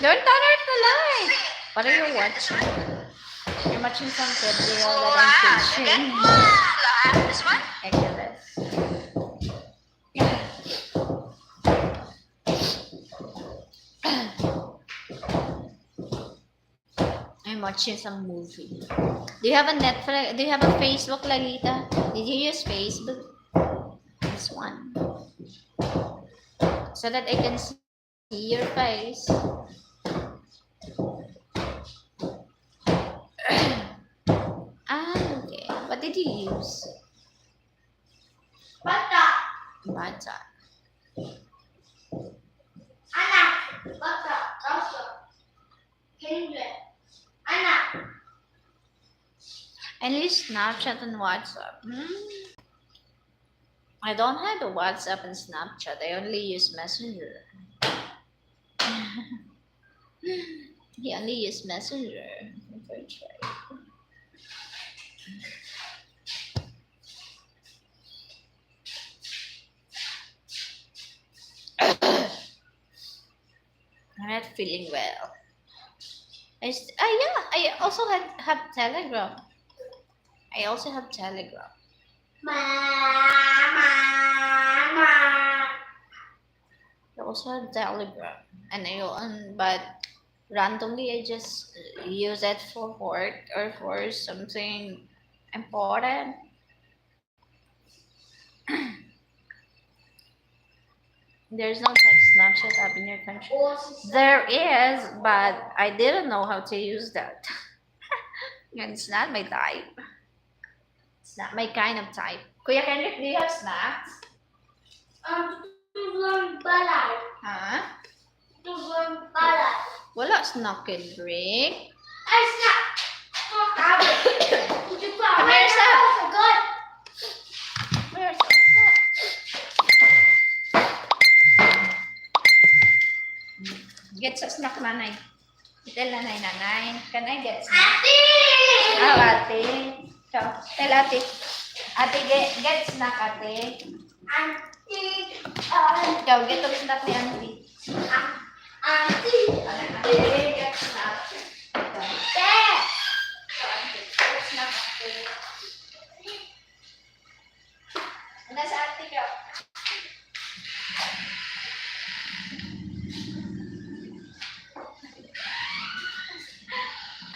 Don't turn off the light. What are you watching? You're watching some video that I'm teaching. This one? Exodus. I'm watching some movie. Do you have a Netflix? Do you have a Facebook, Lalita? Did you use Facebook? This one. So that I can see your face. Okay. What did you use? Bata. Bata. Anak. Bata. Kaso. Kindred. Anak. And use Snapchat and WhatsApp. I don't have a WhatsApp and Snapchat. I only use Messenger. He only use Messenger. If I try. I'm not feeling well. I also have Telegram. I also have Telegram. Mama. I also have Telegram, but randomly I just use it for work or for something important. There's no such Snapchat app in your country. There is, but I didn't know how to use that. And it's not my type. It's not my kind of type. Kuya Kendrick, do you have snacks? Tugon balay. Huh? Tugon balay. Wala snack, Kendrick. Ay, snap. Come here, Sam. Good. Where's Get sa snack, nanay. Tell nanay. Can I get snack? Ate! Ate. So, tell ate. Ate, get snack, ate. Auntie. Ikaw, get ang snack ni auntie. Auntie. Ate, get snack. Dad. Get snack, ate. Nasa ate ka.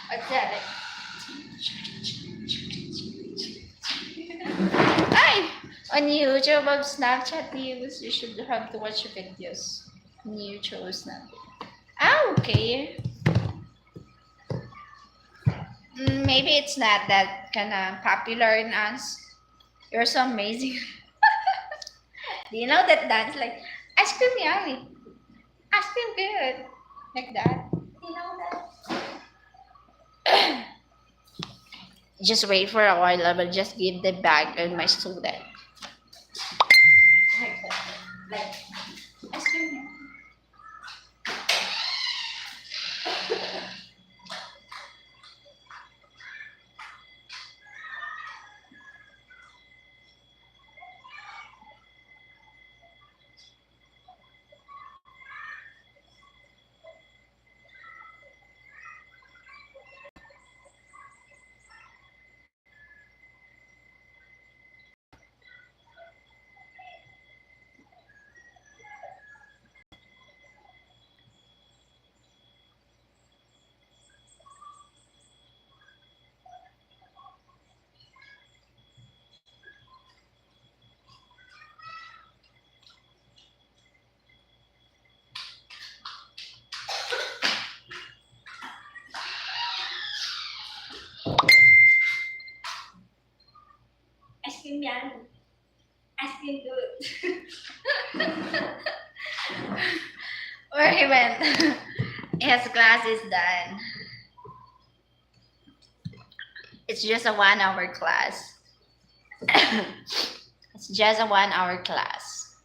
What's that? Ay! On YouTube of Snapchat news, you should have to watch videos. On YouTube Snapchat. Okay. Maybe it's not that kind of popular in us. You're so amazing. Do you know that dance like ice cream yummy? Ice cream good. Like that. You know that? Just wait for a while. I will just give the bag to my student. Like that. Like ice cream yummy. Ice cream yummy. Ice cream good. Where he went? His class is done. It's just a 1 hour class. It's just a 1 hour class.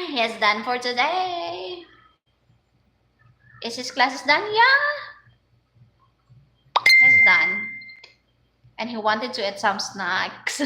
He is done for today. Is his class done? Yeah. He's done. And he wanted to eat some snacks.